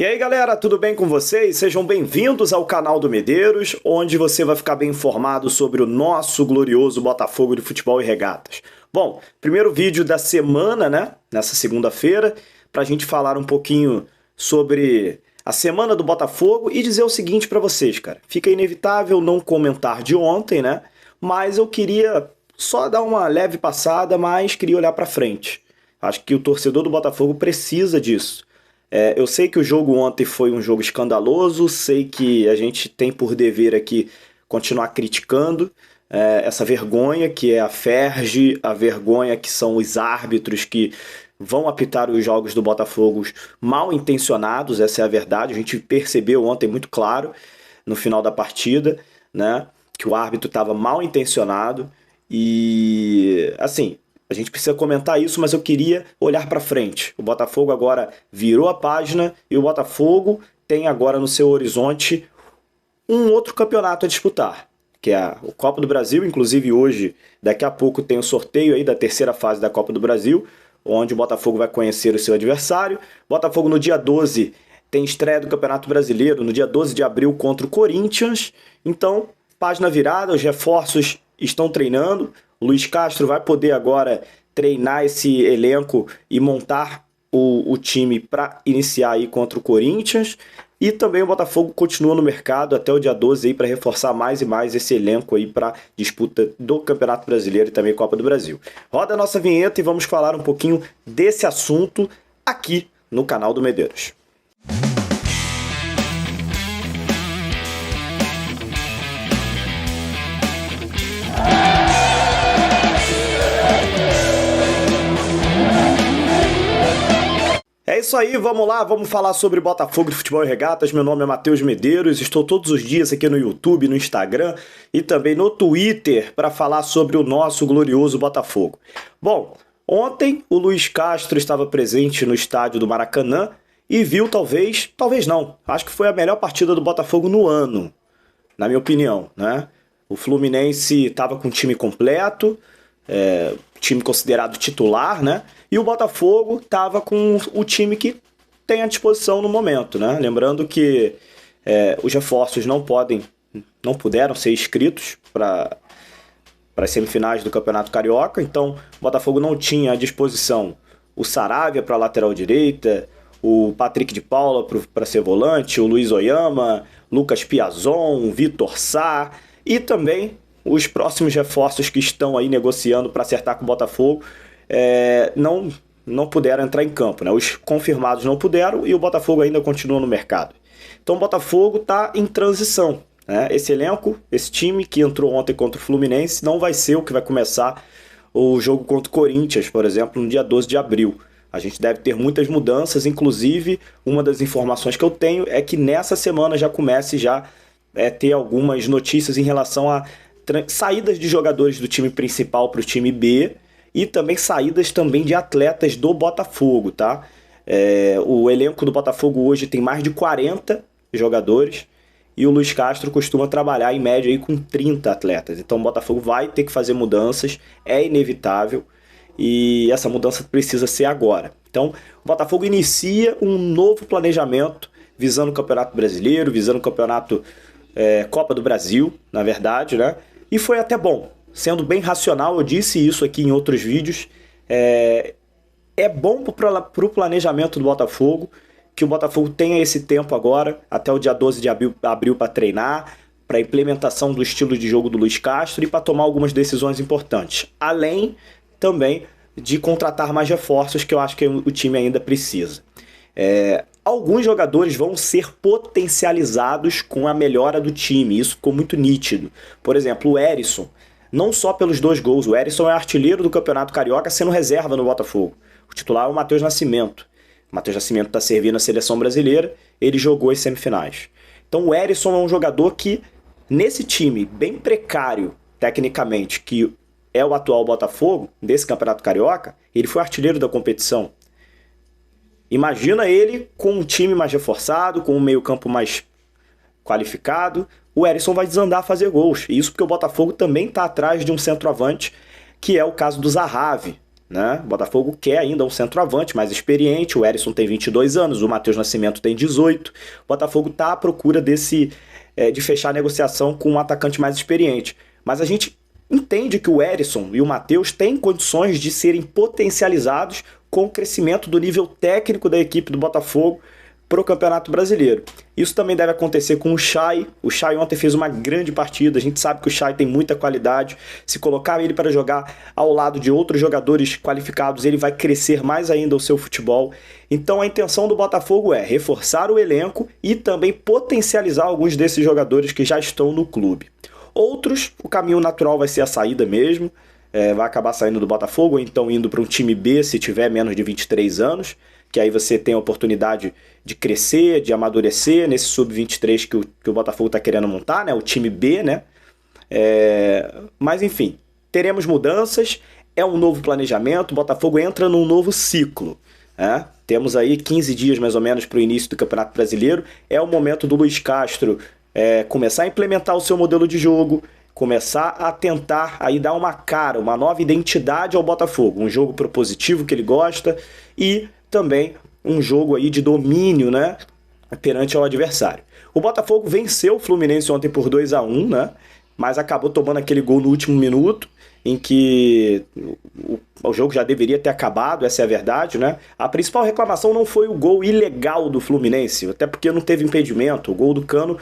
E aí galera, tudo bem com vocês? Sejam bem-vindos ao canal do Medeiros, onde você vai ficar bem informado sobre o nosso glorioso Botafogo de Futebol e Regatas. Bom, primeiro vídeo da semana, né? Nessa segunda-feira, para a gente falar um pouquinho sobre a semana do Botafogo e dizer o seguinte para vocês, cara. Fica inevitável não comentar de ontem, né? Mas eu queria só dar uma leve passada, mas queria olhar para frente. Acho que o torcedor do Botafogo precisa disso. Eu sei que o jogo ontem foi um jogo escandaloso, sei que a gente tem por dever aqui continuar criticando essa vergonha que é a Ferge, a vergonha que são os árbitros que vão apitar os jogos do Botafogo mal intencionados, essa é a verdade. A gente percebeu ontem muito claro no final da partida, né, que o árbitro estava mal intencionado e assim... A gente precisa comentar isso, mas eu queria olhar para frente. O Botafogo agora virou a página e o Botafogo tem agora no seu horizonte um outro campeonato a disputar, que é a Copa do Brasil. Inclusive hoje, daqui a pouco, tem o sorteio aí da terceira fase da Copa do Brasil, onde o Botafogo vai conhecer o seu adversário. Botafogo no dia 12 tem estreia do Campeonato Brasileiro, no dia 12 de abril contra o Corinthians. Então, página virada, os reforços estão treinando. O Luiz Castro vai poder agora treinar esse elenco e montar o time para iniciar aí contra o Corinthians. E também o Botafogo continua no mercado até o dia 12 aí para reforçar mais e mais esse elenco aí para disputa do Campeonato Brasileiro e também Copa do Brasil. Roda a nossa vinheta e vamos falar um pouquinho desse assunto aqui no canal do Medeiros. É isso aí, vamos lá, vamos falar sobre Botafogo de Futebol e Regatas. Meu nome é Matheus Medeiros, estou todos os dias aqui no YouTube, no Instagram e também no Twitter para falar sobre o nosso glorioso Botafogo. Bom, ontem o Luiz Castro estava presente no estádio do Maracanã e viu talvez não, acho que foi a melhor partida do Botafogo no ano, na minha opinião, né? O Fluminense estava com o time completo, time considerado titular, né? E o Botafogo estava com o time que tem à disposição no momento, né? Lembrando que os reforços não puderam ser inscritos para as semifinais do Campeonato Carioca, então o Botafogo não tinha à disposição o Saravia para a lateral direita, o Patrick de Paula para ser volante, o Luiz Oyama, Lucas Piazon, Vitor Sá e também os próximos reforços que estão aí negociando para acertar com o Botafogo não puderam entrar em campo, né? Os confirmados não puderam e o Botafogo ainda continua no mercado. Então o Botafogo está em transição, né? Esse elenco, esse time que entrou ontem contra o Fluminense não vai ser o que vai começar o jogo contra o Corinthians, por exemplo, no dia 12 de abril. A gente deve ter muitas mudanças, inclusive uma das informações que eu tenho é que nessa semana já comece ter algumas notícias em relação a saídas de jogadores do time principal para o time B e também saídas também de atletas do Botafogo, tá? O elenco do Botafogo hoje tem mais de 40 jogadores e o Luiz Castro costuma trabalhar em média aí com 30 atletas. Então o Botafogo vai ter que fazer mudanças, é inevitável e essa mudança precisa ser agora. Então o Botafogo inicia um novo planejamento visando o Campeonato Brasileiro, visando o Campeonato Copa do Brasil, na verdade, né? E foi até bom, sendo bem racional, eu disse isso aqui em outros vídeos, é bom para o planejamento do Botafogo, que o Botafogo tenha esse tempo agora, até o dia 12 de abril para treinar, para a implementação do estilo de jogo do Luiz Castro e para tomar algumas decisões importantes. Além também de contratar mais reforços, que eu acho que o time ainda precisa. Alguns jogadores vão ser potencializados com a melhora do time, isso ficou muito nítido. Por exemplo, o Herisson, não só pelos 2 gols, o Herisson é artilheiro do Campeonato Carioca sendo reserva no Botafogo. O titular é o Matheus Nascimento. O Matheus Nascimento está servindo a seleção brasileira, ele jogou as semifinais. Então o Herisson é um jogador que, nesse time bem precário, tecnicamente, que é o atual Botafogo, desse Campeonato Carioca, ele foi artilheiro da competição. Imagina ele com um time mais reforçado, com um meio-campo mais qualificado, o Herisson vai desandar a fazer gols. E isso porque o Botafogo também está atrás de um centroavante, que é o caso do Zahavi, né? O Botafogo quer ainda um centroavante mais experiente, o Herisson tem 22 anos, o Matheus Nascimento tem 18. O Botafogo está à procura de fechar a negociação com um atacante mais experiente. Mas a gente entende que o Herisson e o Matheus têm condições de serem potencializados com o crescimento do nível técnico da equipe do Botafogo para o Campeonato Brasileiro. Isso também deve acontecer com o Chay. O Chay ontem fez uma grande partida. A gente sabe que o Chay tem muita qualidade. Se colocar ele para jogar ao lado de outros jogadores qualificados, ele vai crescer mais ainda o seu futebol. Então a intenção do Botafogo é reforçar o elenco e também potencializar alguns desses jogadores que já estão no clube. Outros, o caminho natural vai ser a saída mesmo. Vai acabar saindo do Botafogo ou então indo para um time B se tiver menos de 23 anos, que aí você tem a oportunidade de crescer, de amadurecer nesse sub-23 que o Botafogo está querendo montar, né? O time B, né? Mas enfim, teremos mudanças, é um novo planejamento, o Botafogo entra num novo ciclo, né? Temos aí 15 dias mais ou menos para o início do Campeonato Brasileiro, é o momento do Luiz Castro começar a implementar o seu modelo de jogo, começar a tentar aí dar uma cara, uma nova identidade ao Botafogo, um jogo propositivo que ele gosta e também um jogo aí de domínio, né, perante ao adversário. O Botafogo venceu o Fluminense ontem por 2-1, né, mas acabou tomando aquele gol no último minuto, em que o jogo já deveria ter acabado, essa é a verdade, né? A principal reclamação não foi o gol ilegal do Fluminense, até porque não teve impedimento, o gol do Cano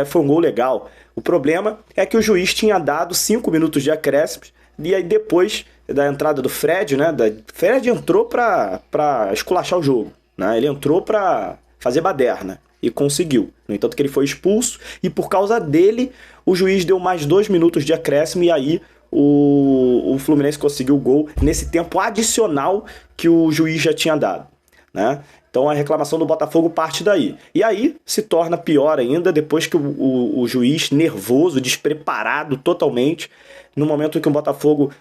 foi um gol legal. O problema é que o juiz tinha dado 5 minutos de acréscimos, e aí depois da entrada do Fred, né? Fred entrou para esculachar o jogo, né? Ele entrou para fazer baderna e conseguiu. No entanto que ele foi expulso e por causa dele o juiz deu mais 2 minutos de acréscimo e aí o Fluminense conseguiu o gol nesse tempo adicional que o juiz já tinha dado, né? Então a reclamação do Botafogo parte daí. E aí se torna pior ainda depois que o juiz, nervoso, despreparado totalmente, no momento em que o Botafogo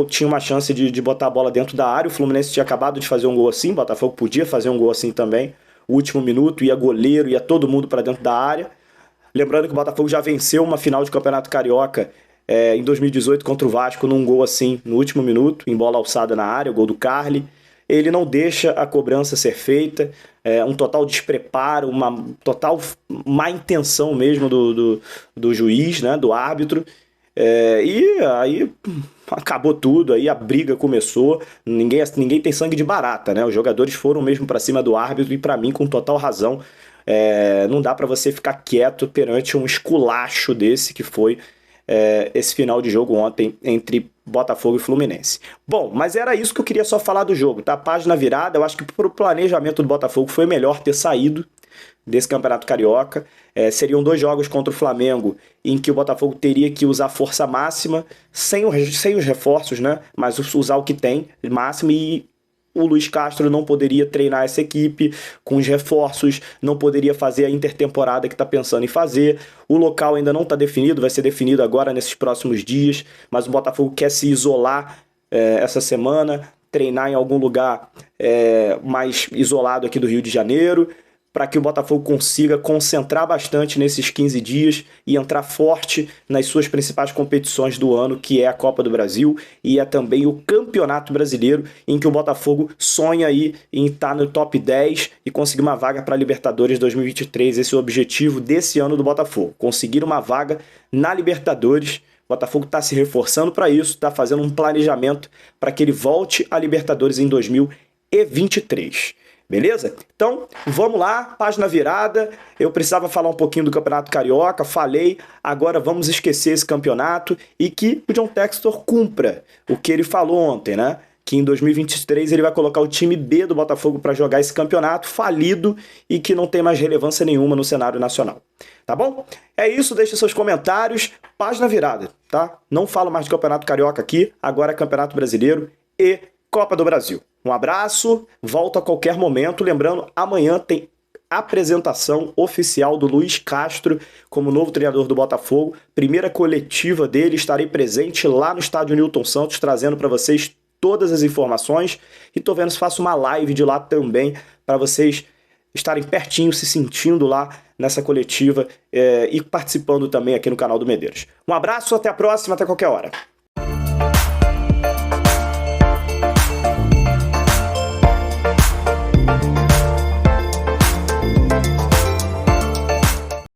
tinha uma chance de botar a bola dentro da área, o Fluminense tinha acabado de fazer um gol assim, o Botafogo podia fazer um gol assim também, o último minuto, ia goleiro, ia todo mundo para dentro da área. Lembrando que o Botafogo já venceu uma final de Campeonato Carioca em 2018 contra o Vasco num gol assim no último minuto, em bola alçada na área, o gol do Carli. Ele não deixa a cobrança ser feita, um total despreparo, uma total má intenção mesmo do juiz, né, do árbitro. E aí acabou tudo, aí a briga começou, ninguém tem sangue de barata, né? Os jogadores foram mesmo para cima do árbitro e para mim com total razão. Não dá para você ficar quieto perante um esculacho desse que foi esse final de jogo ontem entre Botafogo e Fluminense. Bom, mas era isso que eu queria só falar do jogo, tá? Página virada, eu acho que pro planejamento do Botafogo foi melhor ter saído desse Campeonato Carioca. Seriam 2 jogos contra o Flamengo em que o Botafogo teria que usar força máxima, sem os reforços, né? Mas usar o que tem, máximo, e o Luiz Castro não poderia treinar essa equipe com os reforços, não poderia fazer a intertemporada que está pensando em fazer. O local ainda não está definido, vai ser definido agora nesses próximos dias, mas o Botafogo quer se isolar essa semana, treinar em algum lugar mais isolado aqui do Rio de Janeiro, para que o Botafogo consiga concentrar bastante nesses 15 dias e entrar forte nas suas principais competições do ano, que é a Copa do Brasil e é também o Campeonato Brasileiro, em que o Botafogo sonha aí em estar no top 10 e conseguir uma vaga para a Libertadores 2023. Esse é o objetivo desse ano do Botafogo, conseguir uma vaga na Libertadores. O Botafogo está se reforçando para isso, está fazendo um planejamento para que ele volte à Libertadores em 2023. Beleza? Então, vamos lá, página virada. Eu precisava falar um pouquinho do Campeonato Carioca, falei, agora vamos esquecer esse campeonato e que o John Textor cumpra o que ele falou ontem, né? Que em 2023 ele vai colocar o time B do Botafogo para jogar esse campeonato falido e que não tem mais relevância nenhuma no cenário nacional. Tá bom? É isso, deixe seus comentários, página virada, tá? Não falo mais de Campeonato Carioca aqui, agora é Campeonato Brasileiro e Copa do Brasil. Um abraço, volto a qualquer momento. Lembrando, amanhã tem apresentação oficial do Luiz Castro como novo treinador do Botafogo. Primeira coletiva dele, estarei presente lá no estádio Newton Santos, trazendo para vocês todas as informações. E tô vendo se faço uma live de lá também, para vocês estarem pertinho, se sentindo lá nessa coletiva e participando também aqui no canal do Medeiros. Um abraço, até a próxima, até qualquer hora.